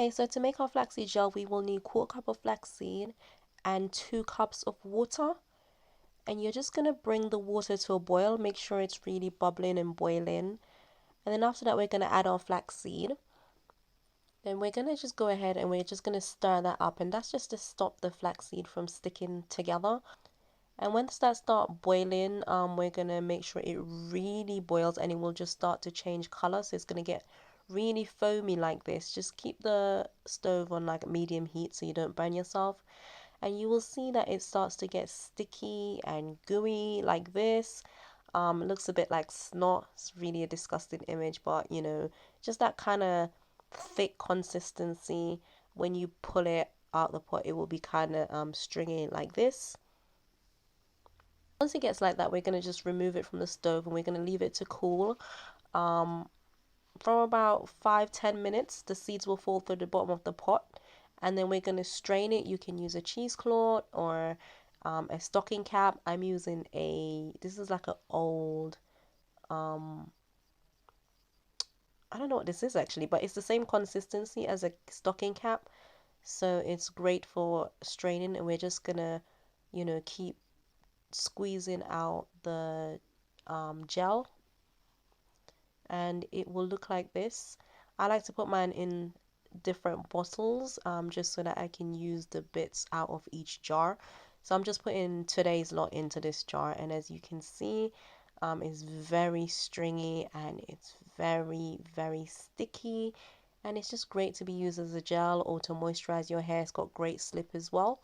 Okay, so to make our flaxseed gel, we will need 1/4 cup of flaxseed and 2 cups of water. And you're just going to bring the water to a boil. Make sure it's really bubbling and boiling. And then after that, we're going to add our flaxseed. Then we're going to just go ahead and we're just going to stir that up. And that's just to stop the flaxseed from sticking together. And once that start boiling, we're going to make sure it really boils and it will just start to change color. So it's going to get really foamy like this. Just keep the stove on like medium heat so you don't burn yourself. And you will see that it starts to get sticky and gooey like this. It looks a bit like snot. It's really a disgusting image, but you know, just that kind of thick consistency. When you pull it out the pot, it will be kind of stringy like this. Once it gets like that, we're going to just remove it from the stove and we're going to leave it to cool. Um, from about 5–10 minutes, the seeds will fall through the bottom of the pot, and then we're going to strain it. You can use a cheesecloth or a stocking cap. I'm using this is like an old, I don't know what this is actually, but it's the same consistency as a stocking cap. So it's great for straining, and we're just gonna, you know, keep squeezing out the gel, and it will look like this. I like to put mine in different bottles just so that I can use the bits out of each jar. So I'm just putting today's lot into this jar, and as you can see, it's very stringy and it's very sticky, and it's just great to be used as a gel or to moisturize your hair. It's got great slip as well.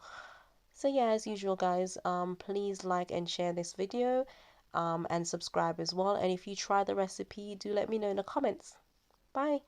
So yeah, as usual guys, please like and share this video, and subscribe as well. And if you try the recipe, do let me know in the comments. Bye.